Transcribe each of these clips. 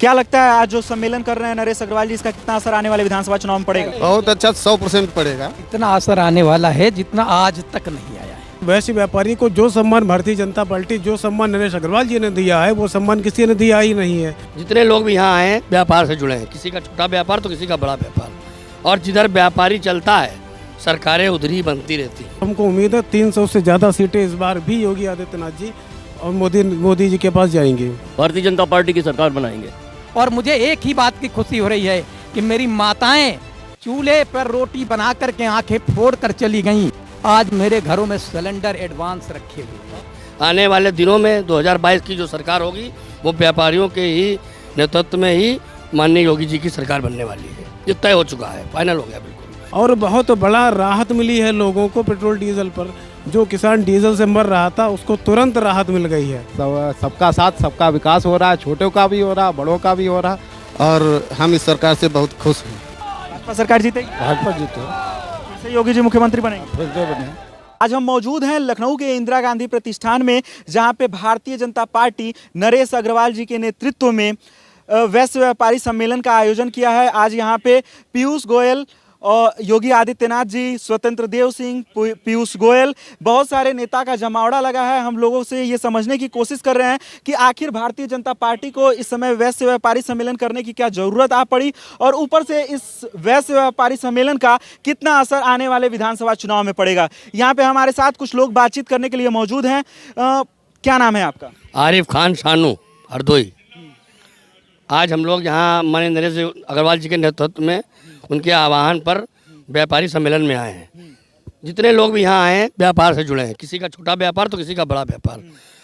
क्या लगता है आज जो सम्मेलन कर रहे हैं नरेश अग्रवाल जी, इसका कितना असर आने वाले विधानसभा चुनाव में पड़ेगा? बहुत अच्छा 100% पड़ेगा। इतना असर आने वाला है जितना आज तक नहीं आया है। वैसे व्यापारी को जो सम्मान भारतीय जनता पार्टी, जो सम्मान नरेश अग्रवाल जी ने दिया है, वो सम्मान किसी ने दिया ही नहीं है। जितने लोग भी यहाँ आए हैं व्यापार से जुड़े हैं, किसी का छोटा व्यापार तो किसी का बड़ा व्यापार, और जिधर व्यापारी चलता है सरकारें उधर ही बनती रहती हैं। हमको उम्मीद है 300 से ज़्यादा सीटें इस बार भी योगी आदित्यनाथ जी और मोदी जी के पास जाएंगी। भारतीय जनता पार्टी की सरकार बनाएंगे। और मुझे एक ही बात की खुशी हो रही है कि मेरी माताएं चूल्हे पर रोटी बना करके आंखें फोड़ कर चली गईं। आज मेरे घरों में सिलेंडर एडवांस रखे हुए। आने वाले दिनों में 2022 की जो सरकार होगी वो व्यापारियों के ही नेतृत्व में ही माननीय योगी जी की सरकार बनने वाली है। ये तय हो चुका है, फाइनल हो गया बिल्कुल। और बहुत बड़ा राहत मिली है लोगों को पेट्रोल डीजल पर। जो किसान डीजल से मर रहा था उसको तुरंत राहत मिल गई है। सबका साथ सबका विकास हो रहा है, छोटों का भी हो रहा, बड़ों का भी हो रहा, और हम इस सरकार से बहुत खुश हैं। भाजपा सरकार जीतेगी? भाजपा जीते फिर से योगी जी मुख्यमंत्री बनेंगे? आज हम मौजूद हैं लखनऊ के इंदिरा गांधी प्रतिष्ठान में, जहां पे भारतीय जनता पार्टी नरेश अग्रवाल जी के नेतृत्व में वैश्य व्यापारी सम्मेलन का आयोजन किया है। आज यहाँ पे पीयूष गोयल और योगी आदित्यनाथ जी, स्वतंत्र देव सिंह, पीयूष गोयल, बहुत सारे नेता का जमावड़ा लगा है। हम लोगों से ये समझने की कोशिश कर रहे हैं कि आखिर भारतीय जनता पार्टी को इस समय वैश्य व्यापारी सम्मेलन करने की क्या ज़रूरत आ पड़ी, और ऊपर से इस वैश्य व्यापारी सम्मेलन का कितना असर आने वाले विधानसभा चुनाव में पड़ेगा। यहाँ पे हमारे साथ कुछ लोग बातचीत करने के लिए मौजूद हैं। क्या नाम है आपका? आरिफ खान शानू, हरदोई। आज हम लोग यहाँ माननीय नरेश अग्रवाल जी के नेतृत्व में उनके आह्वान पर व्यापारी सम्मेलन में आए हैं। जितने लोग भी यहाँ आए हैं व्यापार से जुड़े हैं, किसी का छोटा व्यापार तो किसी का बड़ा व्यापार,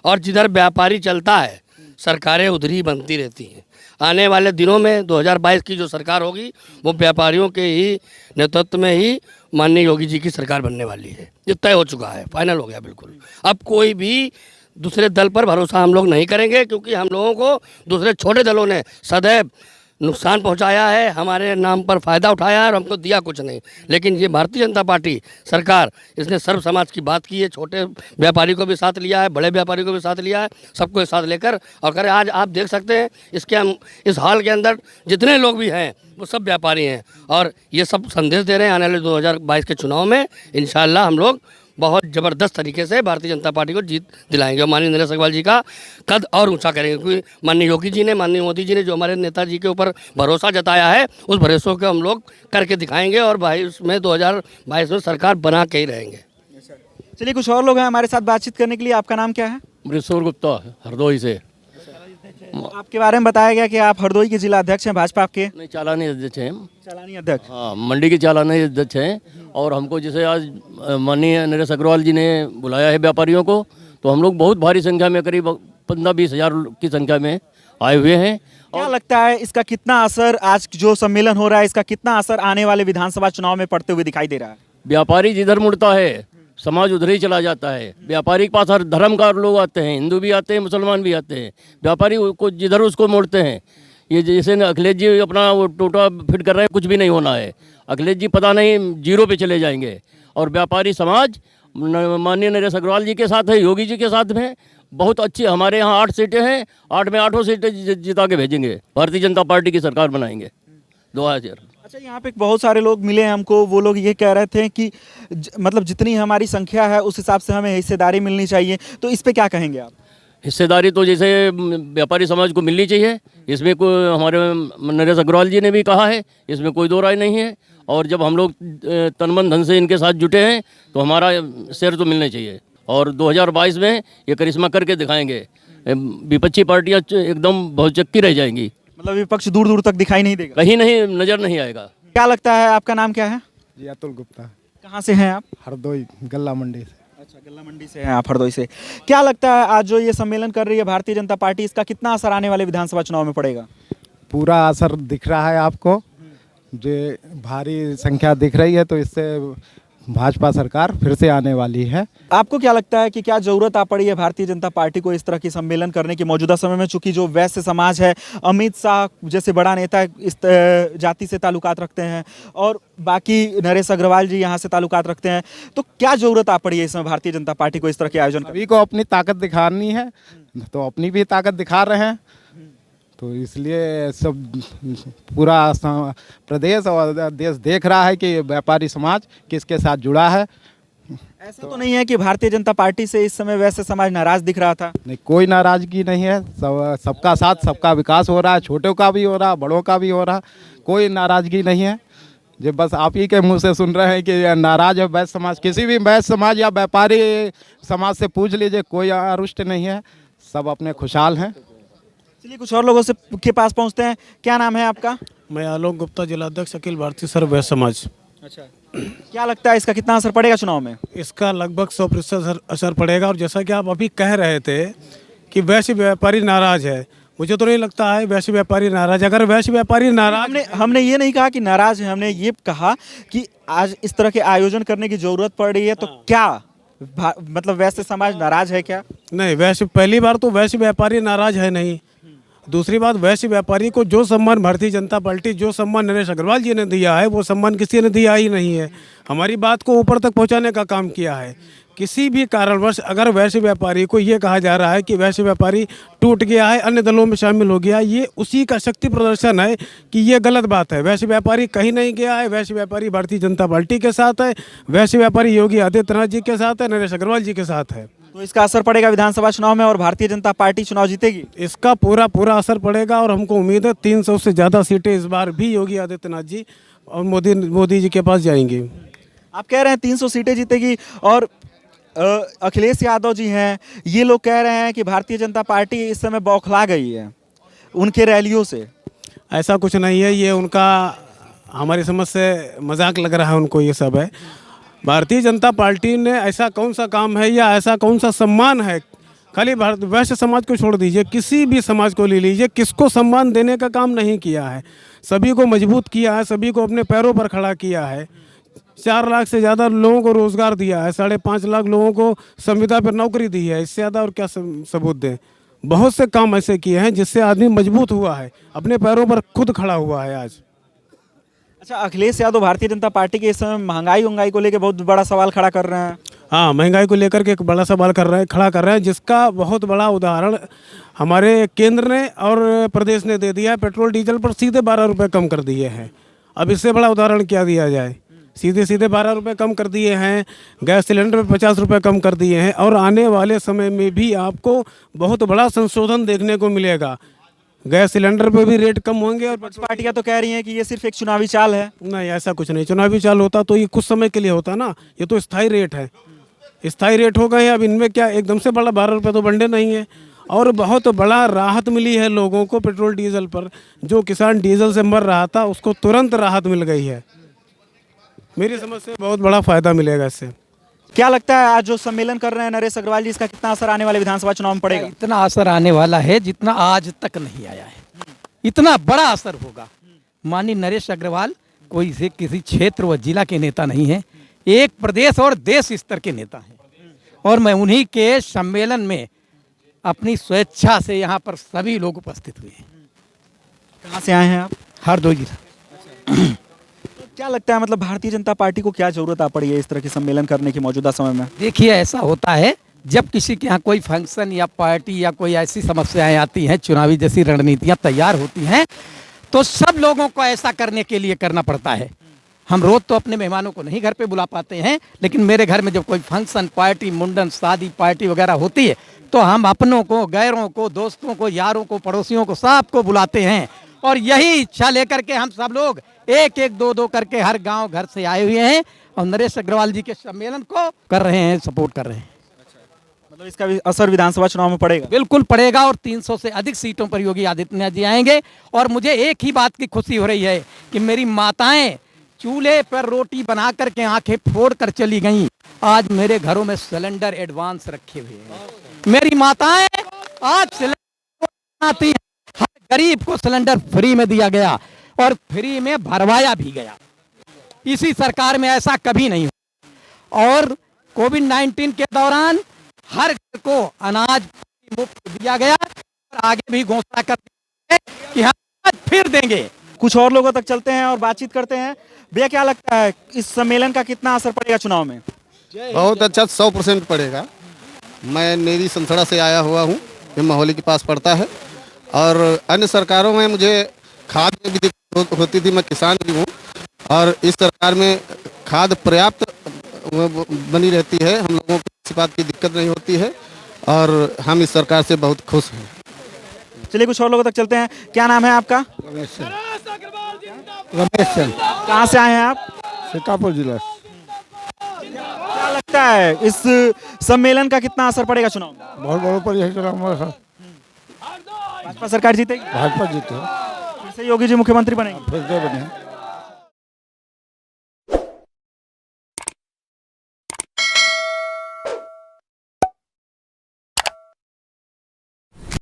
और जिधर व्यापारी चलता है सरकारें उधर ही बनती रहती हैं। आने वाले दिनों में 2022 की जो सरकार होगी वो व्यापारियों के ही नेतृत्व में ही माननीय योगी जी की सरकार बनने वाली है। ये तय हो चुका है, फाइनल हो गया बिल्कुल। अब कोई भी दूसरे दल पर भरोसा हम लोग नहीं करेंगे, क्योंकि हम लोगों को दूसरे छोटे दलों ने सदैव नुकसान पहुंचाया है, हमारे नाम पर फ़ायदा उठाया है और हमको दिया कुछ नहीं। लेकिन ये भारतीय जनता पार्टी सरकार, इसने सर्व समाज की बात की है, छोटे व्यापारी को भी साथ लिया है, बड़े व्यापारी को भी साथ लिया है, सबको साथ लेकर और करें। आज आप देख सकते हैं इस हाल के अंदर जितने लोग भी हैं वो सब व्यापारी हैं, और ये सब संदेश दे रहे हैं आने वाले 2022 के चुनाव में इंशाअल्लाह हम लोग बहुत ज़बरदस्त तरीके से भारतीय जनता पार्टी को जीत दिलाएंगे और माननीय नरेश अग्रवाल जी का कद और ऊंचा करेंगे। क्योंकि माननीय योगी जी ने, माननीय मोदी जी ने जो हमारे नेताजी के ऊपर भरोसा जताया है, उस भरोसे को हम लोग करके दिखाएंगे और 2022 में सरकार बना के ही रहेंगे। चलिए, कुछ और लोग हैं हमारे साथ बातचीत करने के लिए। आपका नाम क्या है? मृसुर गुप्ता, हरदोई से। आपके बारे में बताया गया कि आप हरदोई के जिला अध्यक्ष हैं भाजपा के? नहीं, चालानी अध्यक्ष हैं। चालानी अध्यक्ष? हाँ, मंडी के चालानी अध्यक्ष हैं। और हमको जैसे आज माननीय नरेश अग्रवाल जी ने बुलाया है व्यापारियों को, तो हम लोग बहुत भारी संख्या में, करीब 15-20 हज़ार की संख्या में आए हुए हैं। क्या लगता है इसका कितना असर, आज जो सम्मेलन हो रहा है इसका कितना असर आने वाले विधानसभा चुनाव में पड़ते हुए दिखाई दे रहा है? व्यापारी जिधर मुड़ता है समाज उधर ही चला जाता है। व्यापारी के पास हर धर्म का लोग आते हैं, हिंदू भी आते हैं, मुसलमान भी आते हैं। व्यापारी को जिधर उसको मोड़ते हैं। ये जैसे अखिलेश जी अपना वो टोटा फिट कर रहे हैं, कुछ भी नहीं होना है। अखिलेश जी पता नहीं 0 पे चले जाएंगे, और व्यापारी समाज माननीय नरेश अग्रवाल जी के साथ है, योगी जी के साथ में बहुत अच्छी। हमारे यहाँ 8 सीटें हैं, 8 में 8 सीटें जिता के भेजेंगे। भारतीय जनता पार्टी की सरकार बनाएंगे 2000। अच्छा, यहाँ पे बहुत सारे लोग मिले हैं हमको, वो लोग ये कह रहे थे कि मतलब जितनी हमारी संख्या है उस हिसाब से हमें हिस्सेदारी मिलनी चाहिए, तो इस पे क्या कहेंगे आप? हिस्सेदारी तो जैसे व्यापारी समाज को मिलनी चाहिए, इसमें कोई, हमारे नरेश अग्रवाल जी ने भी कहा है, इसमें कोई दो राय नहीं है। और जब हम लोग तन मन धन से इनके साथ जुटे हैं तो हमारा शेयर तो मिलना चाहिए, और 2022 में ये करिश्मा करके दिखाएंगे। विपक्षी पार्टियाँ एकदम बहुचक्की रह जाएंगी, मतलब विपक्ष दूर दूर तक दिखाई नहीं देगा, कहीं नहीं नज़र नहीं आएगा। क्या लगता है? आपका नाम क्या है? जी अतुल गुप्ता। कहाँ से हैं आप? हरदोई गल्ला मंडी से। अच्छा, गल्ला मंडी से हैं आप, हरदोई से। क्या लगता है आज जो ये सम्मेलन कर रही है भारतीय जनता पार्टी, इसका कितना असर आने वाले विधानसभा चुनाव में पड़ेगा? पूरा असर दिख रहा है आपको, जो भारी संख्या दिख रही है, तो इससे भाजपा सरकार फिर से आने वाली है। आपको क्या लगता है कि क्या जरूरत आ पड़ी है भारतीय जनता पार्टी को इस तरह की सम्मेलन करने की मौजूदा समय में? चूंकि जो वैश्य समाज है, अमित शाह जैसे बड़ा नेता इस जाति से ताल्लुकात रखते हैं, और बाकी नरेश अग्रवाल जी यहाँ से ताल्लुकात रखते हैं, तो क्या जरूरत आ पड़ी है इसमें भारतीय जनता पार्टी को इस तरह के आयोजन? सभी को अपनी ताकत दिखानी है, तो अपनी भी ताकत दिखा रहे हैं, तो इसलिए सब पूरा प्रदेश और देश देख रहा है कि व्यापारी समाज किसके साथ जुड़ा है। ऐसा तो नहीं है कि भारतीय जनता पार्टी से इस समय वैश्य समाज नाराज दिख रहा था? नहीं, कोई नाराजगी नहीं है। सबका साथ सबका विकास हो रहा है, छोटों का भी हो रहा, बड़ों का भी हो रहा, कोई नाराजगी नहीं है। जो बस आप ही के मुंह से सुन रहे हैं कि नाराज है वैश्य समाज। किसी भी वैश्य समाज या व्यापारी समाज से पूछ लीजिए, कोई अरुष्ट नहीं है, सब अपने खुशहाल हैं। चलिए कुछ और लोगों से के पास पहुंचते हैं। क्या नाम है आपका? मैं आलोक गुप्ता, जिलाध्यक्ष अखिल भारतीय सर्व वैश्य समाज। अच्छा, क्या लगता है इसका कितना असर पड़ेगा चुनाव में? इसका लगभग 100% असर पड़ेगा। और जैसा कि आप अभी कह रहे थे कि वैश्य व्यापारी नाराज है, मुझे तो नहीं लगता है वैश्य व्यापारी नाराज। अगर वैश्य व्यापारी नाराज, हमने ये नहीं कहा कि नाराज है, हमने ये कहा कि आज इस तरह के आयोजन करने की जरूरत पड़ रही है, तो क्या मतलब वैश्य समाज नाराज है क्या? नहीं, वैश्य पहली बार तो वैश्य व्यापारी नाराज है नहीं। दूसरी बात, वैश्य व्यापारी को जो सम्मान भारतीय जनता पार्टी, जो सम्मान नरेश अग्रवाल जी ने दिया है, वो सम्मान किसी ने दिया ही नहीं है। हमारी बात को ऊपर तक पहुंचाने का काम किया है। किसी भी कारणवश अगर वैश्य व्यापारी को ये कहा जा रहा है कि वैश्य व्यापारी टूट गया है, अन्य दलों में शामिल हो गया, ये उसी का शक्ति प्रदर्शन है कि ये गलत बात है। वैश्य व्यापारी कहीं नहीं गया है। वैश्य व्यापारी भारतीय जनता पार्टी के साथ है। वैश्य व्यापारी योगी आदित्यनाथ जी के साथ है, नरेश अग्रवाल जी के साथ है। तो इसका असर पड़ेगा विधानसभा चुनाव में और भारतीय जनता पार्टी चुनाव जीतेगी? इसका पूरा असर पड़ेगा और हमको उम्मीद है 300 से ज़्यादा सीटें इस बार भी योगी आदित्यनाथ जी और मोदी जी के पास जाएंगी। आप कह रहे हैं 300 सीटें जीतेगी, और अखिलेश यादव जी हैं, ये लोग कह रहे हैं कि भारतीय जनता पार्टी इस समय बौखला गई है उनके रैलियों से। ऐसा कुछ नहीं है, ये उनका हमारी समझ से मजाक लग रहा है उनको, ये सब है। भारतीय जनता पार्टी ने ऐसा कौन सा काम है या ऐसा कौन सा सम्मान है, खाली वैश्य समाज को छोड़ दीजिए, किसी भी समाज को ले लीजिए, किसको सम्मान देने का काम नहीं किया है। सभी को मजबूत किया है, सभी को अपने पैरों पर खड़ा किया है। 4 लाख से ज़्यादा लोगों को रोज़गार दिया है, 5.5 लाख लोगों को संविदा पर नौकरी दी है। इससे ज़्यादा और क्या सबूत दें? बहुत से काम ऐसे किए हैं जिससे आदमी मजबूत हुआ है, अपने पैरों पर खुद खड़ा हुआ है आज। अच्छा, अखिलेश यादव भारतीय जनता पार्टी के इस समय महंगाई को लेकर बहुत बड़ा सवाल खड़ा कर रहे हैं। हाँ, महंगाई को लेकर के एक बड़ा सवाल खड़ा कर रहे हैं, जिसका बहुत बड़ा उदाहरण हमारे केंद्र ने और प्रदेश ने दे दिया है। पेट्रोल डीजल पर सीधे 12 रुपये कम कर दिए हैं। अब इससे बड़ा उदाहरण क्या दिया जाए? सीधे 12 रुपये कम कर दिए हैं। गैस सिलेंडर पर 50 रुपये कम कर दिए हैं। और आने वाले समय में भी आपको बहुत बड़ा संशोधन देखने को मिलेगा। गैस सिलेंडर पे भी रेट कम होंगे। और पार्टियां तो कह रही हैं कि ये सिर्फ एक चुनावी चाल है। नहीं, ऐसा कुछ नहीं। चुनावी चाल होता तो ये कुछ समय के लिए होता ना, ये तो स्थायी रेट है, स्थायी रेट हो गए हैं। अब इनमें क्या एकदम से बड़ा 12 रुपये तो बढ़ने नहीं है। और बहुत बड़ा राहत मिली है लोगों को पेट्रोल डीजल पर। जो किसान डीजल से मर रहा था उसको तुरंत राहत मिल गई है। मेरी समझ से बहुत बड़ा फायदा मिलेगा इससे। क्या लगता है आज जो सम्मेलन कर रहे हैं नरेश अग्रवाल जी, इसका कितना असर आने वाले विधानसभा चुनाव में पड़ेगा? इतना असर आने वाला है जितना आज तक नहीं आया है। इतना बड़ा असर होगा। माननीय नरेश अग्रवाल कोई से किसी क्षेत्र व जिला के नेता नहीं है, एक प्रदेश और देश स्तर के नेता हैं। और मैं उन्हीं के सम्मेलन में अपनी स्वेच्छा से यहाँ पर सभी लोग उपस्थित हुए हैं। कहाँ से आए हैं आप? हरदोई जिला। क्या लगता है मतलब भारतीय जनता पार्टी को क्या जरूरत आ पड़ी है इस तरह के सम्मेलन करने की मौजूदा समय में? देखिए, ऐसा होता है जब किसी के यहाँ कोई फंक्शन या पार्टी या कोई ऐसी समस्याएं आती हैं, चुनावी जैसी रणनीतियां तैयार होती हैं, तो सब लोगों को ऐसा करने के लिए करना पड़ता है। हम रोज तो अपने मेहमानों को नहीं घर पे बुला पाते हैं, लेकिन मेरे घर में जब कोई फंक्शन, पार्टी, मुंडन, शादी, पार्टी वगैरह होती है तो हम अपनों को, गैरों को, दोस्तों को, यारों को, पड़ोसियों को, सबको बुलाते हैं। और यही इच्छा लेकर के हम सब लोग एक एक दो करके हर गांव घर से आए हुए हैं और नरेश अग्रवाल जी के सम्मेलन को कर रहे हैं, सपोर्ट कर रहे हैं। मतलब इसका भी असर विधानसभा चुनाव में पड़ेगा? बिल्कुल पड़ेगा। और 300 से अधिक सीटों पर योगी आदित्यनाथ जी आएंगे। और मुझे एक ही बात की खुशी हो रही है कि मेरी माताएं चूल्हे पर रोटी बना करके आंखें फोड़ कर चली गईं, आज मेरे घरों में सिलेंडर एडवांस रखे हुए हैं। मेरी माताएं आज सिलेंडर बनाती हैं। हर गरीब को सिलेंडर फ्री में दिया गया और फ्री में भरवाया भी गया। इसी सरकार में ऐसा कभी नहीं हुआ। और कोविड-19 के दौरान हर घर को अनाज मुफ्त दिया गया और आगे भी घोषणा कर दी कि हम आज फिर देंगे। कुछ और लोगों तक चलते हैं और बातचीत करते हैं। भैया, क्या लगता है इस सम्मेलन का कितना असर पड़ेगा चुनाव में? बहुत अच्छा, 100% पड़ेगा। मैं नेरी संसड़ा से आया हुआ हूँ, ये मोहाली के पास पड़ता है। और अन्य सरकारों में मुझे खाद में भी दिक्कत होती थी, मैं किसान भी हूँ, और इस सरकार में खाद पर्याप्त बनी रहती है, हम लोगों को किसी बात की दिक्कत नहीं होती है और हम इस सरकार से बहुत खुश हैं। चलिए कुछ और लोगों तक चलते हैं। क्या नाम है आपका? रमेश चंद। कहाँ से आए हैं आप? सीतापुर जिला। क्या लगता है इस सम्मेलन का कितना असर पड़ेगा चुनाव में? बहुत बड़ों पर यही चला हमारा साथ। भाजपा सरकार जीतेगी? भाजपा जीते फिर से योगी जी मुख्यमंत्री बनेंगे? फिर से बने।